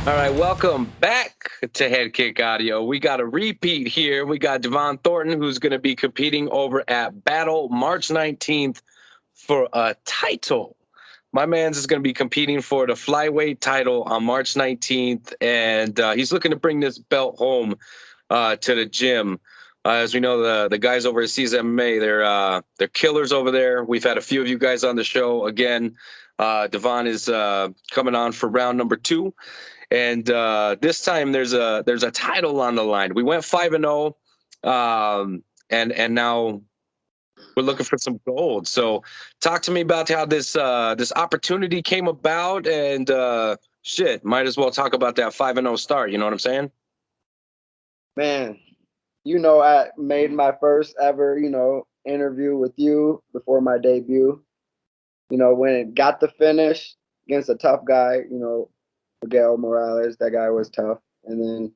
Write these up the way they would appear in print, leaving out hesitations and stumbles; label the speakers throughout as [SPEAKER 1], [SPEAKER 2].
[SPEAKER 1] All right, welcome back to Head Kick Audio. We got a repeat here. We got Dyvonne Thornton, who's going to be competing over at Battle March 19th for a title. My man's is going to be competing for the flyweight title on March 19th, and he's looking to bring this belt home to the gym. As we know, the guys over at MMA, they're killers over there. We've had a few of you guys on the show. Again, Dyvonne is coming on for round number 2. And this time there's a title on the line. We went 5-0, and now we're looking for some gold. So talk to me about how this opportunity came about, and might as well talk about that 5-0 start. You know what I'm saying?
[SPEAKER 2] Man, I made my first ever, interview with you before my debut. When it got the finish against a tough guy, Miguel Morales, that guy was tough. And then,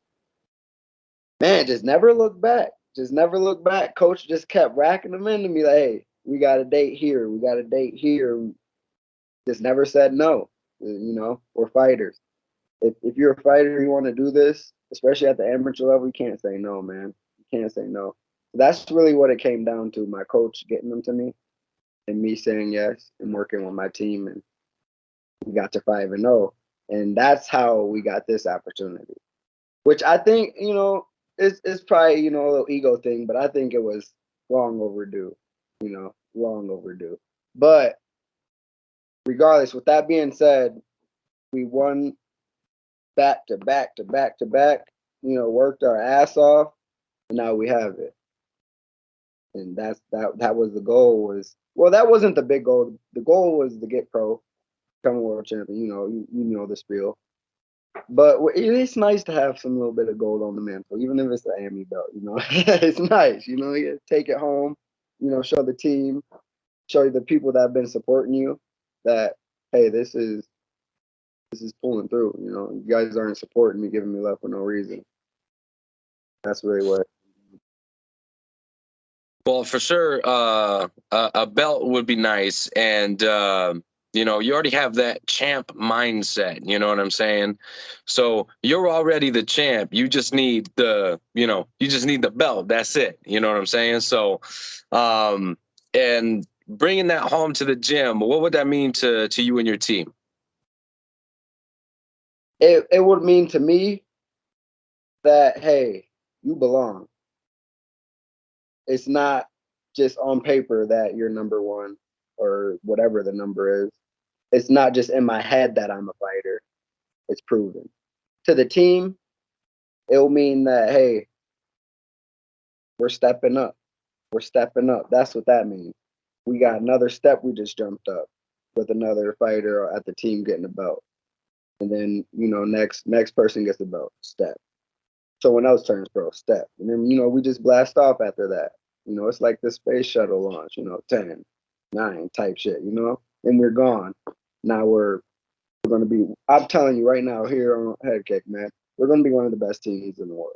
[SPEAKER 2] man, just never looked back. Just never looked back. Coach just kept racking them into me like, hey, we got a date here. We got a date here. Just never said no. We're fighters. If you're a fighter, you want to do this, especially at the amateur level, you can't say no, man. You can't say no. That's really what it came down to. My coach getting them to me and me saying yes and working with my team. And we got to 5-0. And that's how we got this opportunity, which I think, it's probably, a little ego thing, but I think it was long overdue, long overdue. But regardless, with that being said, we won back to back to back to back, worked our ass off, and now we have it. And that was the goal. That wasn't the big goal. The goal was to get pro, become a world champion. You know the spiel. But it's nice to have some little bit of gold on the mantle, even if it's the AMI belt. It's nice. You take it home. Show the team, show the people that have been supporting you that hey, this is pulling through. You guys aren't supporting me, giving me love for no reason. That's really what.
[SPEAKER 1] Well, for sure, a belt would be nice, and you already have that champ mindset. You know what I'm saying? So you're already the champ. You just need the belt. That's it. You know what I'm saying? So, and bringing that home to the gym, what would that mean to you and your team?
[SPEAKER 2] It would mean to me that hey, you belong. It's not just on paper that you're number one or whatever the number is. It's not just in my head that I'm a fighter. It's proven. To the team, it'll mean that, hey, we're stepping up. We're stepping up. That's what that means. We got another step we just jumped up with another fighter at the team getting a belt. And then, next person gets the belt, step. Someone else turns pro, step. And then, we just blast off after that. It's like the space shuttle launch, 10, 9 type shit, and we're gone. Now we're going to be, I'm telling you right now here on Head Kick, man, we're going to be one of the best teams in the world.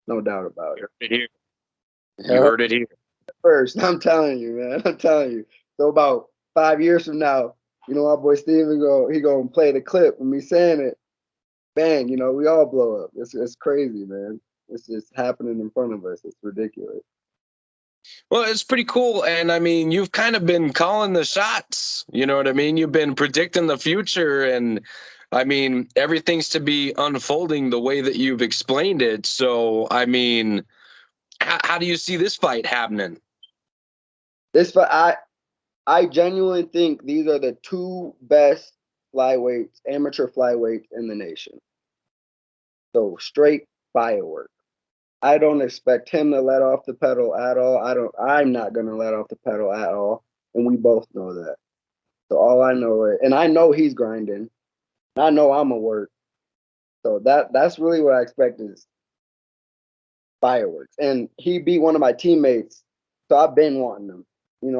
[SPEAKER 2] No doubt about it.
[SPEAKER 1] You heard it here.
[SPEAKER 2] First, I'm telling you, man, I'm telling you. So about 5 years from now, our boy Steven he going to play the clip of me saying it. Bang, we all blow up. It's crazy, man. It's just happening in front of us. It's ridiculous.
[SPEAKER 1] Well, it's pretty cool. And I mean, you've kind of been calling the shots. You know what I mean? You've been predicting the future. And I mean, everything's to be unfolding the way that you've explained it. So, I mean, how do you see this fight happening?
[SPEAKER 2] This fight, I genuinely think these are the 2 best flyweights, amateur flyweights in the nation. So straight firework. I don't expect him to let off the pedal at all. I'm not gonna let off the pedal at all. And we both know that. So all I know is, and I know he's grinding. I know I'm a work. So that's really what I expect is fireworks. And he beat one of my teammates. So I've been wanting him.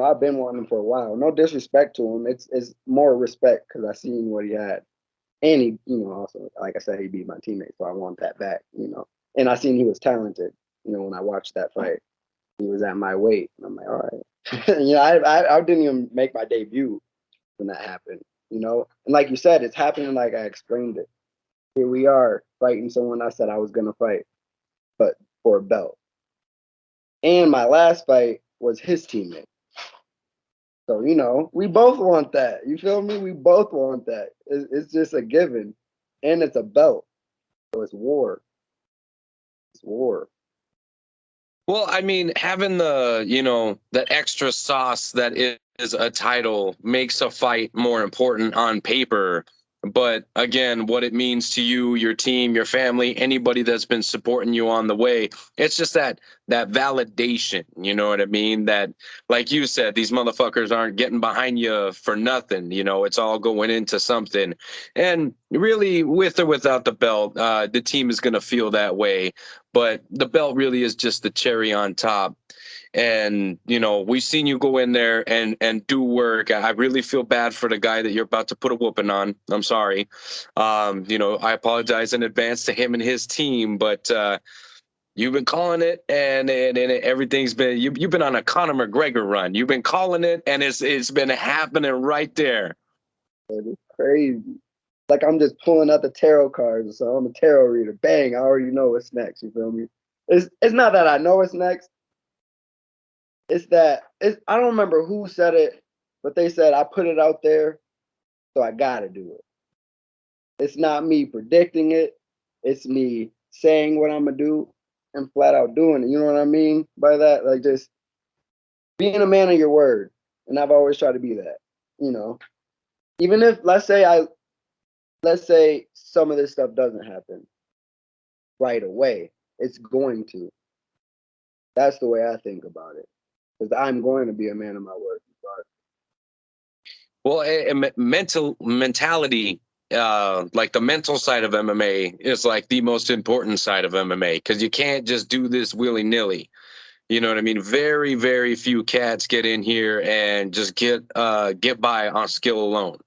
[SPEAKER 2] I've been wanting him for a while. No disrespect to him. It's more respect because I seen what he had. And he, also, like I said, he beat my teammate. So I want that back, And I seen he was talented, when I watched that fight. He was at my weight. And I'm like, all right. I didn't even make my debut when that happened, And like you said, it's happening like I explained it. here we are fighting someone I said I was gonna fight, but for a belt. And my last fight was his teammate. So, we both want that. You feel me? We both want that. It's just a given. And it's a belt. So it's war. It's war.
[SPEAKER 1] Well, I mean, having that extra sauce that is a title makes a fight more important on paper. But again, what it means to you, your team, your family, anybody that's been supporting you on the way, it's just that validation. You know what I mean? That, like you said, these motherfuckers aren't getting behind you for nothing. It's all going into something. And really, with or without the belt, the team is going to feel that way. But the belt really is just the cherry on top. And we've seen you go in there and do work. I really feel bad for the guy that you're about to put a whooping on. I'm sorry. I apologize in advance to him and his team, but you've been calling it, and everything's been you've been on a Conor McGregor run. You've been calling it, and it's been happening right there.
[SPEAKER 2] It's crazy. Like I'm just pulling out the tarot cards. So I'm a tarot reader. Bang! I already know what's next. You feel me? It's not that I know what's next. It's that I don't remember who said it, but they said I put it out there, so I gotta do it. It's not me predicting it. It's me saying what I'm gonna do and flat out doing it. You know what I mean by that? Like just being a man of your word. And I've always tried to be that. Even if let's say some of this stuff doesn't happen right away, it's going to. That's the way I think about it. Because I'm going to be a man of my word.
[SPEAKER 1] Well, mentality, like the mental side of MMA is like the most important side of MMA, because you can't just do this willy-nilly. You know what I mean? Very, very few cats get in here and just get by on skill alone.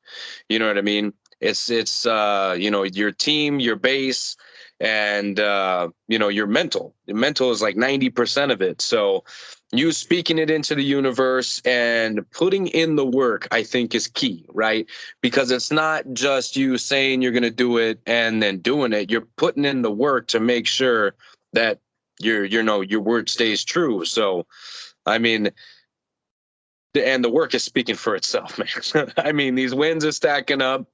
[SPEAKER 1] You know what I mean? It's your team, your base, and your mental. The mental is like 90% of it. So you speaking it into the universe and putting in the work, I think, is key, right? Because it's not just you saying you're going to do it and then doing it. You're putting in the work to make sure that your word stays true. So, I mean, and the work is speaking for itself, man. I mean, these wins are stacking up.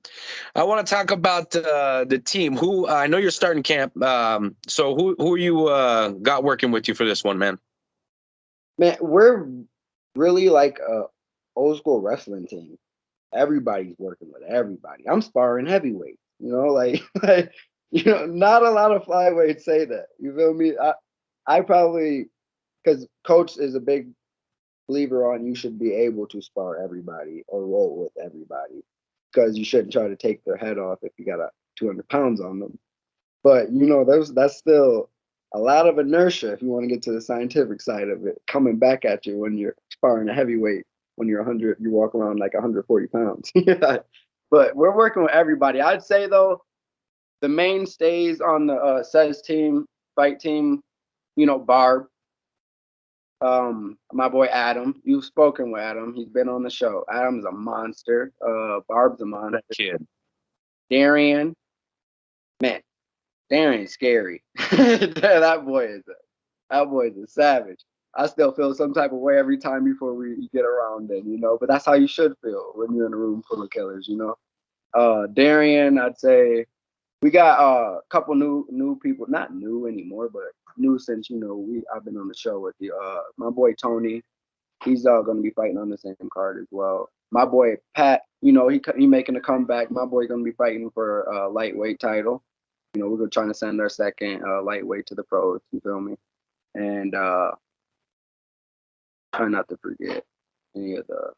[SPEAKER 1] I want to talk about the team. Who I know you're starting camp. So who you got working with you for this one, man?
[SPEAKER 2] Man, we're really like a old school wrestling team. Everybody's working with everybody. I'm sparring heavyweight. Not a lot of flyweights say that. You feel me? I probably because coach is a big believer on you should be able to spar everybody or roll with everybody because you shouldn't try to take their head off if you got 200 pounds on them. But that's still a lot of inertia if you want to get to the scientific side of it, coming back at you when you're sparring a heavyweight. When you're 100, you walk around like 140 pounds. But we're working with everybody. I'd say though, the mainstays on the says team, fight team, Barb, my boy Adam. You've spoken with Adam. He's been on the show. Adam's a monster. Barb's a monster.
[SPEAKER 1] That kid.
[SPEAKER 2] Darian, man, Darian's scary. that boy is a savage. I still feel some type of way every time before we get around him, but that's how you should feel when you're in a room full of killers, Darian, I'd say we got a couple new people, not new anymore, but new since I've been on the show with you. My boy Tony, he's gonna be fighting on the same card as well. My boy Pat, he making a comeback. My boy gonna be fighting for a lightweight title. We're trying to send our second lightweight to the pros. You feel me? And try not to forget any of the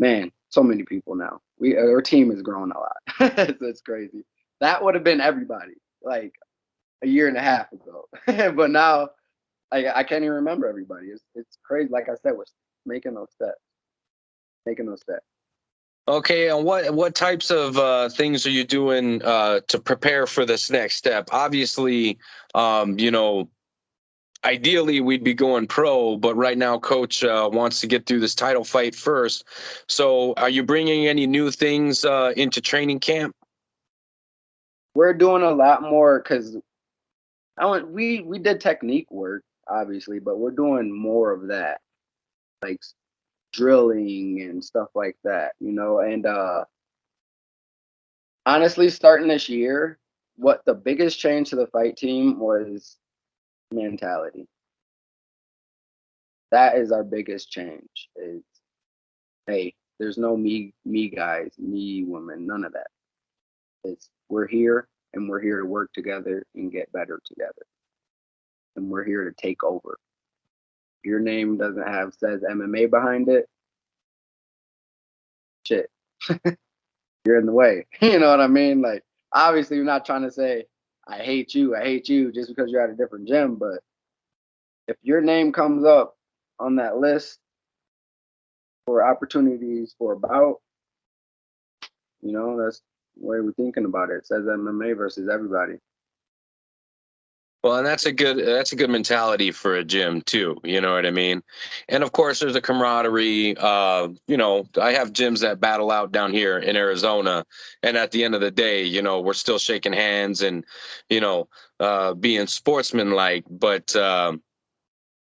[SPEAKER 2] man. So many people now. Our team has grown a lot. It's crazy. That would have been everybody like a year and a half ago, but now I can't even remember everybody. It's crazy. Like I said, we're making those steps. Making those steps.
[SPEAKER 1] Okay, and what types of things are you doing to prepare for this next step? Obviously, ideally we'd be going pro, but right now coach wants to get through this title fight first. So are you bringing any new things into training camp?
[SPEAKER 2] we're doing a lot more because we did technique work obviously, but we're doing more of that, like drilling and stuff like that, and honestly, starting this year, what the biggest change to the fight team was mentality. That is our biggest change. Is hey, there's no me guys, me women, none of that. It's we're here and we're here to work together and get better together. And we're here to take over. Your name doesn't have says MMA behind it. Shit. You're in the way. You know what I mean? Like, obviously, you're not trying to say, I hate you just because you're at a different gym. But if your name comes up on that list for opportunities for a bout, that's the way we're thinking about it. It says MMA versus everybody.
[SPEAKER 1] Well, and that's a good mentality for a gym too. You know what I mean? And of course, there's a camaraderie. I have gyms that battle out down here in Arizona, and at the end of the day, we're still shaking hands and, being sportsmanlike. But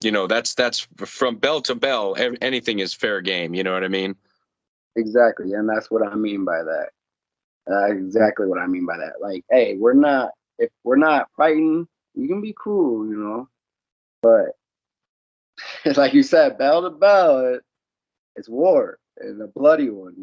[SPEAKER 1] that's from bell to bell. Anything is fair game. You know what I mean?
[SPEAKER 2] Exactly, and that's what I mean by that. Exactly what I mean by that. Like, hey, if we're not fighting, we can be cool, but like you said, bell to bell, it's war and a bloody one.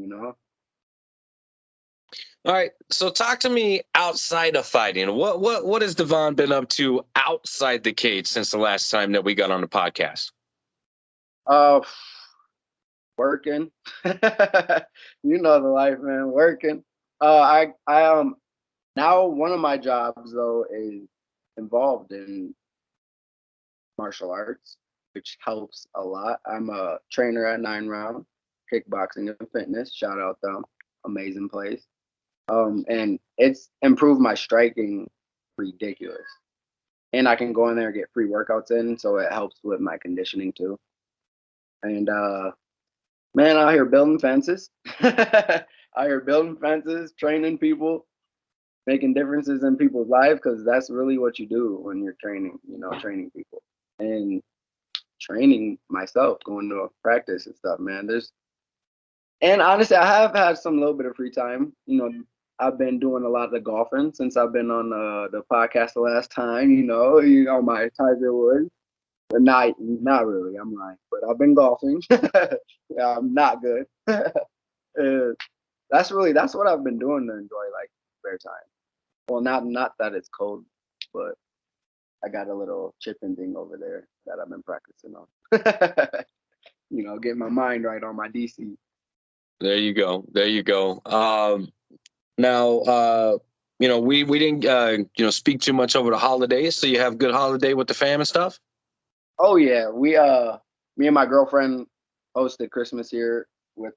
[SPEAKER 1] All right. So talk to me outside of fighting. What has Dyvonne been up to outside the cage since the last time that we got on the podcast?
[SPEAKER 2] Working. The life, man. Working. I now one of my jobs though is involved in martial arts, which helps a lot. I'm a trainer at 9 Round Kickboxing and Fitness. Shout out them, amazing place. And it's improved my striking ridiculous. And I can go in there and get free workouts in, so it helps with my conditioning too. And man, out here building fences. Out here building fences, training people, making differences in people's lives, because that's really what you do when you're training, training people. And training myself, going to practice and stuff, man. And honestly, I have had some little bit of free time. I've been doing a lot of the golfing since I've been on the podcast the last time. My Tiger Woods, but not really. I'm lying, but I've been golfing. Yeah, I'm not good. That's what I've been doing to enjoy like spare time. Well, not that it's cold, but I got a little chipping thing over there that I've been practicing on. Getting my mind right on my DC.
[SPEAKER 1] There you go. There you go. Now, we didn't, speak too much over the holidays. So you have good holiday with the fam and stuff?
[SPEAKER 2] Oh yeah, me and my girlfriend hosted Christmas here with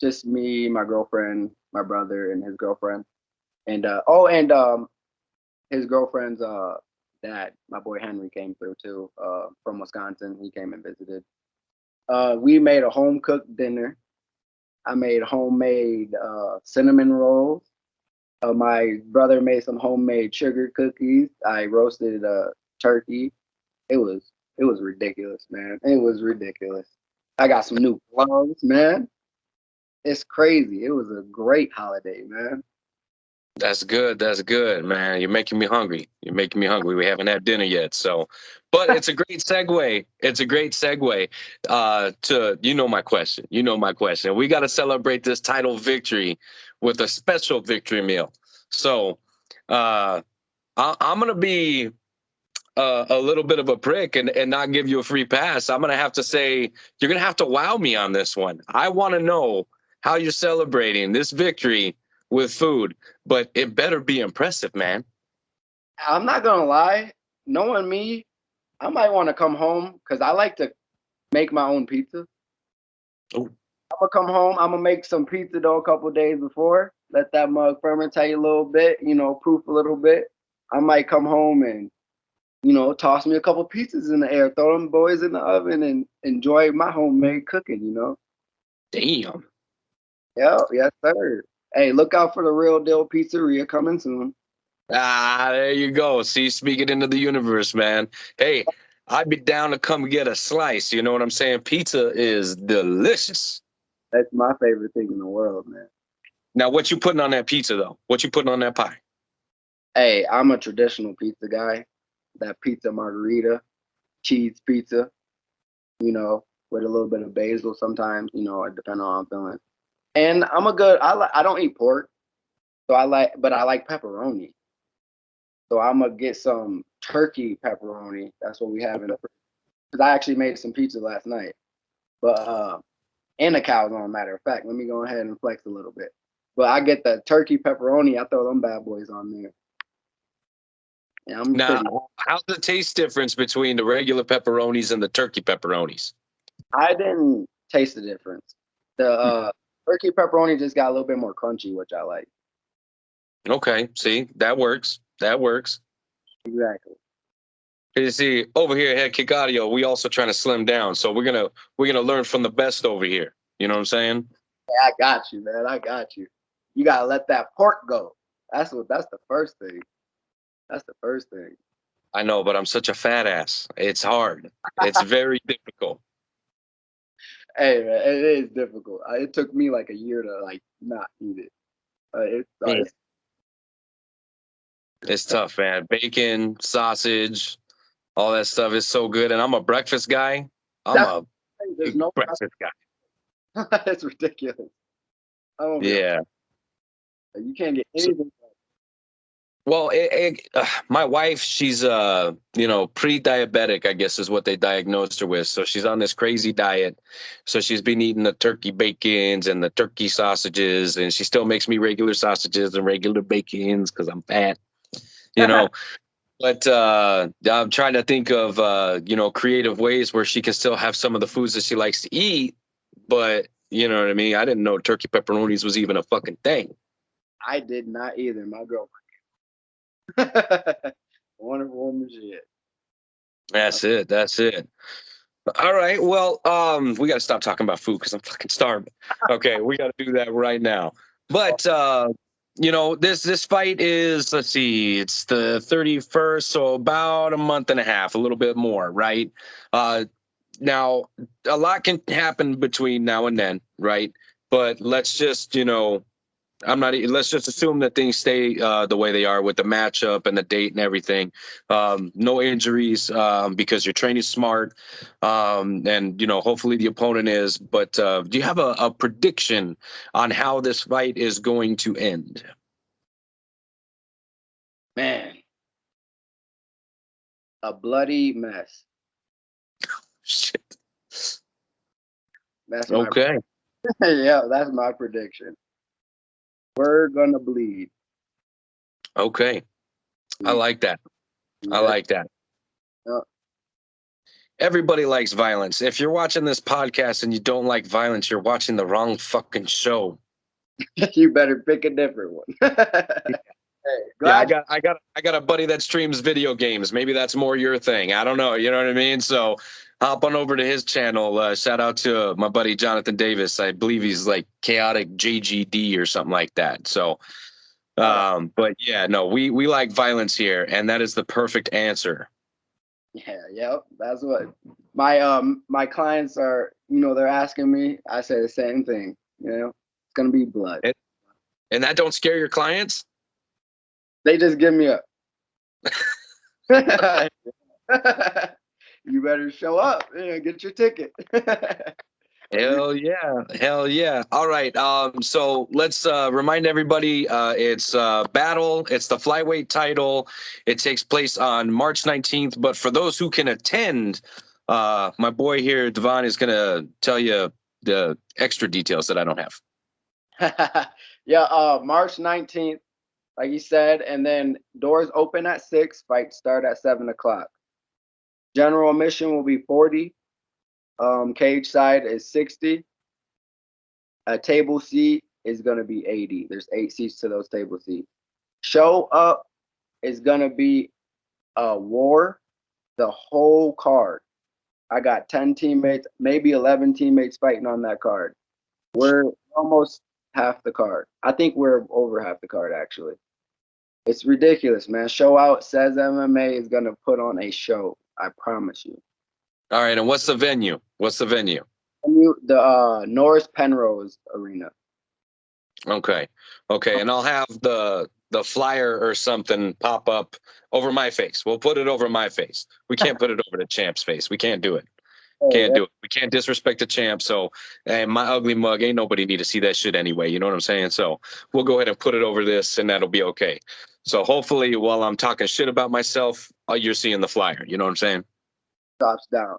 [SPEAKER 2] just me, my girlfriend, my brother, and his girlfriend, and his girlfriend's dad, my boy Henry, came through too, from Wisconsin. He came and visited. We made a home cooked dinner. I made homemade cinnamon rolls. My brother made some homemade sugar cookies. I roasted a turkey. It was ridiculous, man. It was ridiculous. I got some new gloves, man. It's crazy. It was a great holiday, man.
[SPEAKER 1] That's good. That's good, man. You're making me hungry. You're making me hungry. We haven't had dinner yet. So, but it's a great segue. It's a great segue to, my question. My question. We got to celebrate this title victory with a special victory meal. So I'm going to be a little bit of a prick and not give you a free pass. I'm going to have to say, you're going to have to wow me on this one. I want to know how you're celebrating this victory with food, but it better be impressive, man.
[SPEAKER 2] I'm not gonna lie, knowing me, I might want to come home because I like to make my own pizza.
[SPEAKER 1] Ooh.
[SPEAKER 2] I'm gonna come home. I'm gonna make some pizza dough a couple days before. Let that mug fermentate a little bit, proof a little bit. I might come home and, toss me a couple pizzas in the air, throw them boys in the oven, and enjoy my homemade cooking.
[SPEAKER 1] Damn.
[SPEAKER 2] Yeah, yes, sir. Hey, look out for the Real Deal Pizzeria coming soon.
[SPEAKER 1] Ah, there you go. See, speak it into the universe, man. Hey, I'd be down to come get a slice. You know what I'm saying? Pizza is delicious.
[SPEAKER 2] That's my favorite thing in the world, man.
[SPEAKER 1] Now, what you putting on that pizza, though? What you putting on that pie?
[SPEAKER 2] Hey, I'm a traditional pizza guy. That pizza margarita, cheese pizza, with a little bit of basil sometimes, depending on how I'm feeling. And I don't eat pork, but I like pepperoni. So I'm gonna get some turkey pepperoni. That's what we have in the fridge. Because I actually made some pizza last night. But and a calzone, matter of fact. Let me go ahead and flex a little bit. But I get the turkey pepperoni. I throw them bad boys on there. Yeah, I'm
[SPEAKER 1] Now,
[SPEAKER 2] pretty.
[SPEAKER 1] how's the taste difference between the regular pepperonis and the turkey pepperonis?
[SPEAKER 2] I didn't taste the difference. The turkey pepperoni just got a little bit more crunchy, which I like.
[SPEAKER 1] Okay, see, that works. That works.
[SPEAKER 2] Exactly.
[SPEAKER 1] You see, over here at Head Kick Audio, we also trying to slim down. So we're gonna learn from the best over here. You know what I'm saying?
[SPEAKER 2] Yeah, I got you, man. I got you. You gotta let that pork go. That's the first thing. That's the first thing.
[SPEAKER 1] I know, but I'm such a fat ass. It's hard. It's very difficult.
[SPEAKER 2] Hey, man, it is difficult. It took me like a year to like not eat it.
[SPEAKER 1] Yeah.
[SPEAKER 2] It's
[SPEAKER 1] It's tough, man. Bacon, sausage, all that stuff is so good. And I'm a breakfast guy. I'm
[SPEAKER 2] that's
[SPEAKER 1] a
[SPEAKER 2] there's
[SPEAKER 1] big
[SPEAKER 2] no.
[SPEAKER 1] breakfast guy.
[SPEAKER 2] It's ridiculous. I don't be.
[SPEAKER 1] Yeah.
[SPEAKER 2] You can't get
[SPEAKER 1] So,
[SPEAKER 2] anything.
[SPEAKER 1] well, my wife, she's pre-diabetic, I guess is what they diagnosed her with. So she's on this crazy diet. So she's been eating the turkey bacons and the turkey sausages, and she still makes me regular sausages and regular bacons because I'm fat, you know. But I'm trying to think of creative ways where she can still have some of the foods that she likes to eat. But you know what I mean? I didn't know turkey pepperonis was even a fucking thing.
[SPEAKER 2] I did not either. My girlfriend. Wonderful woman shit.
[SPEAKER 1] That's it. That's it. All right. Well, we got to stop talking about food because I'm fucking starving. Okay, we got to do that right now. But this fight is, let's see, it's the 31st, so about a month and a half, a little bit more, right? Now, a lot can happen between now and then, right? But let's just, let's just assume that things stay the way they are with the matchup and the date and everything. No injuries because you're training smart. And, hopefully the opponent is. But do you have a prediction on how this fight is going to end?
[SPEAKER 2] Man, a bloody mess.
[SPEAKER 1] Shit.
[SPEAKER 2] That's my
[SPEAKER 1] Okay.
[SPEAKER 2] yeah. That's my prediction. We're gonna bleed.
[SPEAKER 1] Okay. I like that. I
[SPEAKER 2] Yeah.
[SPEAKER 1] like that. Everybody likes violence. If you're watching this podcast and you don't like violence, you're watching the wrong fucking show.
[SPEAKER 2] You better pick a different one. Hey,
[SPEAKER 1] Yeah,
[SPEAKER 2] glad.
[SPEAKER 1] I got a buddy that streams video games. Maybe that's more your thing. I don't know. You know what I mean? So hop on over to his channel. Shout out to my buddy Jonathan Davis. I believe he's like Chaotic JGD or something like that. So, but yeah, no, we like violence here, and that is the perfect answer.
[SPEAKER 2] Yeah, yep. That's what my clients are. They're asking me. I say the same thing. It's gonna be blood.
[SPEAKER 1] And that don't scare your clients?
[SPEAKER 2] They just give me a. You better show up. Yeah, get your ticket.
[SPEAKER 1] Hell yeah. Hell yeah. All right. So let's remind everybody it's Battle. It's the flyweight title. It takes place on March 19th. But for those who can attend, my boy here, Dyvonne, is going to tell you the extra details that I don't have.
[SPEAKER 2] Yeah, March 19th, like you said, and then doors open at 6, fights start at 7 o'clock. General admission will be 40. Cage side is 60. A table seat is gonna be 80. There's 8 seats to those table seats. Show up is gonna be a war, the whole card. I got 10 teammates, maybe 11 teammates fighting on that card. We're almost half the card. I think we're over half the card, actually. It's ridiculous, man. Show Out Says MMA is going to put on a show. I promise you.
[SPEAKER 1] All right, and what's the venue? What's the venue?
[SPEAKER 2] The Norris Penrose Arena.
[SPEAKER 1] Okay, and I'll have the flyer or something pop up over my face. We'll put it over my face. We can't put it over the champ's face. We can't do it. Can't do it. We can't disrespect the champ. So, and my ugly mug, ain't nobody need to see that shit anyway. You know what I'm saying? So we'll go ahead and put it over this, and that'll be okay. So hopefully, while I'm talking shit about myself, you're seeing the flyer. You know what I'm saying?
[SPEAKER 2] Drops down.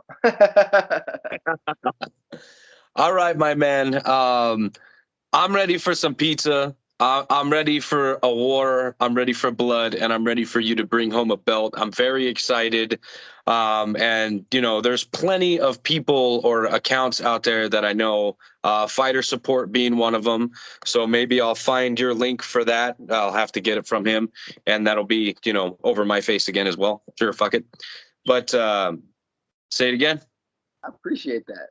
[SPEAKER 1] All right, my man. I'm ready for some pizza. I'm ready for a war. I'm ready for blood, and I'm ready for you to bring home a belt. I'm very excited. And, you know, there's plenty of people or accounts out there that I know, Fighter Support being one of them. So maybe I'll find your link for that. I'll have to get it from him, and that'll be, you know, over my face again as well. Sure, fuck it. But say it again.
[SPEAKER 2] I appreciate that.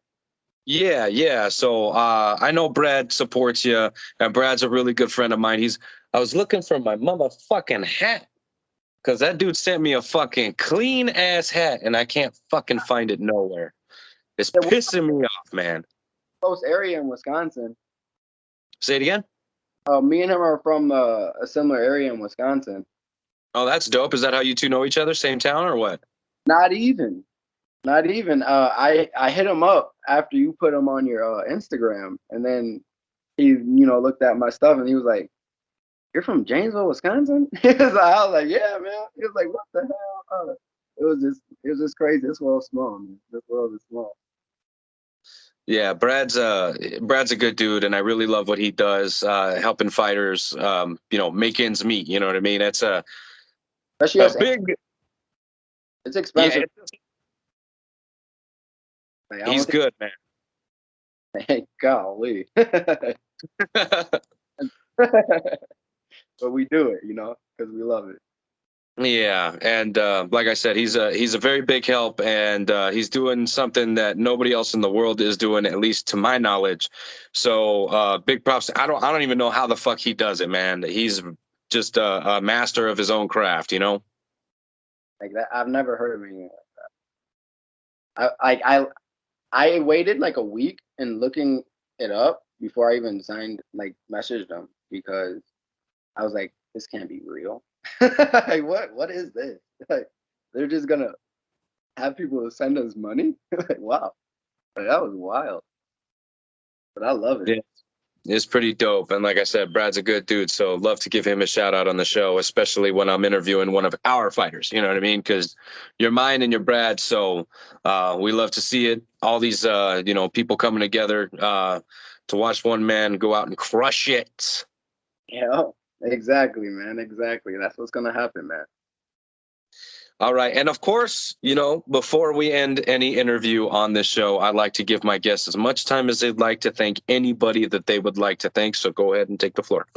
[SPEAKER 1] Yeah. So I know Brad supports you, and Brad's a really good friend of mine. I was looking for my motherfucking hat because that dude sent me a fucking clean ass hat, and I can't fucking find it nowhere. It's pissing me off, man.
[SPEAKER 2] Close area in Wisconsin.
[SPEAKER 1] Say it again.
[SPEAKER 2] Me and him are from a similar area in Wisconsin.
[SPEAKER 1] Oh, that's dope. Is that how you two know each other? Same town or what?
[SPEAKER 2] Not even. I hit him up after you put him on your Instagram, and then he looked at my stuff and he was like, "You're from Janesville, Wisconsin?" I was like, "Yeah, man." He was like, "What the hell?" It was just crazy. This world's small, man. This world is small.
[SPEAKER 1] Yeah, Brad's a good dude, and I really love what he does, helping fighters, make ends meet. You know what I mean? It's
[SPEAKER 2] Especially
[SPEAKER 1] a big.
[SPEAKER 2] it's expensive.
[SPEAKER 1] Yeah,
[SPEAKER 2] Like,
[SPEAKER 1] he's good, man.
[SPEAKER 2] Hey, golly. But we do it, because we love it.
[SPEAKER 1] Yeah, and like I said, he's a very big help, and he's doing something that nobody else in the world is doing, at least to my knowledge. So big props. I don't even know how the fuck he does it, man. He's just a master of his own craft, you know.
[SPEAKER 2] Like that, I've never heard of anything like that. I waited like a week and looking it up before I even messaged them, because I was like, this can't be real. Like, what is this? Like, they're just gonna have people send us money? Like, wow. Like, that was wild. But I love it.
[SPEAKER 1] Yeah, it's pretty dope. And like I said, Brad's a good dude, so love to give him a shout out on the show, especially when I'm interviewing one of our fighters. You know what I mean? Because you're mine and you're Brad, so we love to see it. All these people coming together to watch one man go out and crush it.
[SPEAKER 2] Yeah, exactly, man. Exactly. That's what's gonna happen, man.
[SPEAKER 1] All right. And of course, before we end any interview on this show, I'd like to give my guests as much time as they'd like to thank anybody that they would like to thank. So go ahead and take the floor.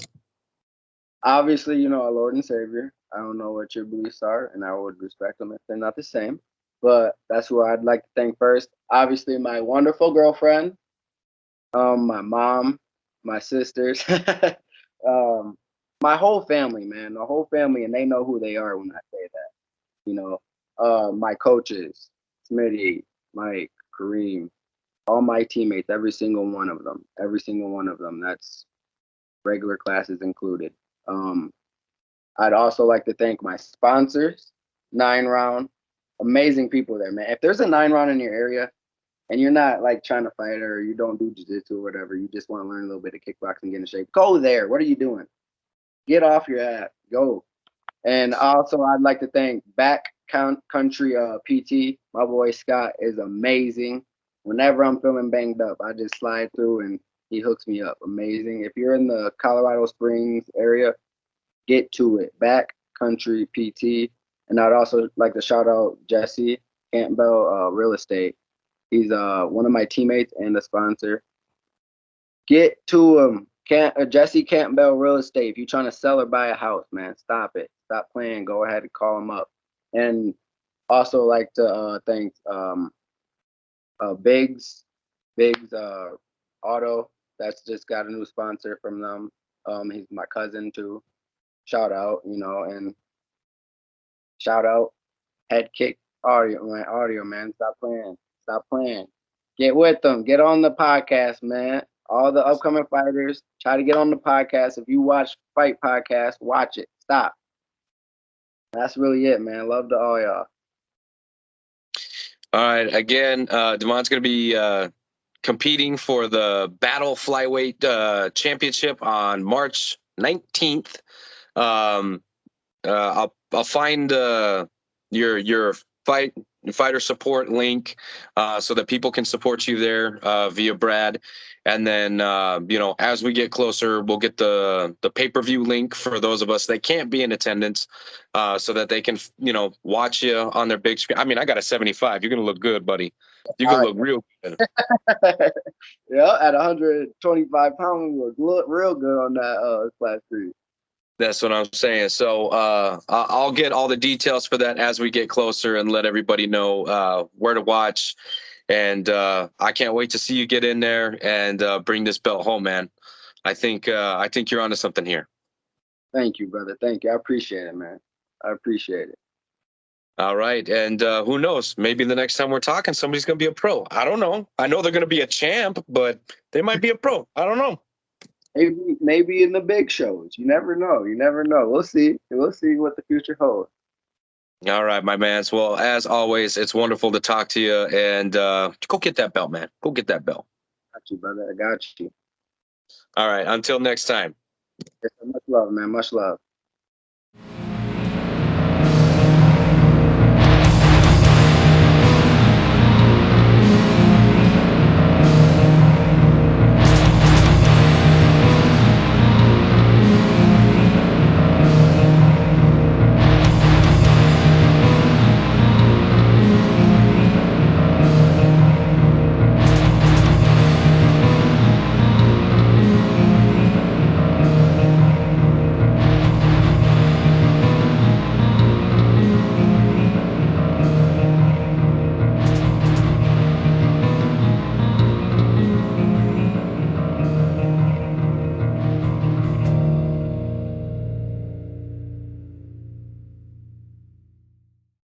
[SPEAKER 2] Obviously, our Lord and Savior. I don't know what your beliefs are, and I would respect them if they're not the same. But that's who I'd like to thank first. Obviously, my wonderful girlfriend, my mom, my sisters, my whole family, man. The whole family, and they know who they are when I say that. My coaches, Smitty, Mike, Kareem, all my teammates, every single one of them. That's regular classes included. I'd also like to thank my sponsors, 9 Round, amazing people there, man. If there's a 9 Round in your area and you're not like trying to fight or you don't do jiu-jitsu or whatever, you just want to learn a little bit of kickboxing, get in shape, go there. What are you doing? Get off your ass, go. And also, I'd like to thank Backcountry PT. My boy Scott is amazing. Whenever I'm feeling banged up, I just slide through and he hooks me up. Amazing. If you're in the Colorado Springs area, get to it. Backcountry PT. And I'd also like to shout out Jesse Campbell Real Estate. He's one of my teammates and a sponsor. Get to him. Jesse Campbell Real Estate. If you're trying to sell or buy a house, man, stop it. Stop playing. Go ahead and call him up. And also like to thank Biggs Auto. That's just got a new sponsor from them. He's my cousin too. Shout out, and shout out Head Kick Audio, man. Stop playing. Get with them. Get on the podcast, man. All the upcoming fighters, try to get on the podcast. If you watch Fight Podcast, watch it. Stop. That's really it, man. Love to all y'all.
[SPEAKER 1] All right. Again, Dyvonne's going to be competing for the Battle Flyweight Championship on March 19th. I'll find your fighter support link so that people can support you there via Brad. And then, as we get closer, we'll get the pay-per-view link for those of us that can't be in attendance so that they can, watch you on their big screen. I mean, I got a 75. You're going to look good, buddy. You're going to look real good.
[SPEAKER 2] Yeah, at 125 pounds, we look real good on that flat screen.
[SPEAKER 1] That's what I'm saying. So I'll get all the details for that as we get closer and let everybody know where to watch. And I can't wait to see you get in there and bring this belt home, man. I think you're onto something here.
[SPEAKER 2] Thank you, brother. Thank you. I appreciate it, man. I appreciate it.
[SPEAKER 1] All right. And who knows? Maybe the next time we're talking, somebody's going to be a pro. I don't know. I know they're going to be a champ, but they might be a pro. I don't know.
[SPEAKER 2] Maybe in the big shows. You never know. We'll see. We'll see what the future holds.
[SPEAKER 1] All right, my man. Well, as always, it's wonderful to talk to you. And go get that belt, man. Go get that belt.
[SPEAKER 2] Got you, brother. I got you.
[SPEAKER 1] All right. Until next time.
[SPEAKER 2] Much love, man. Much love.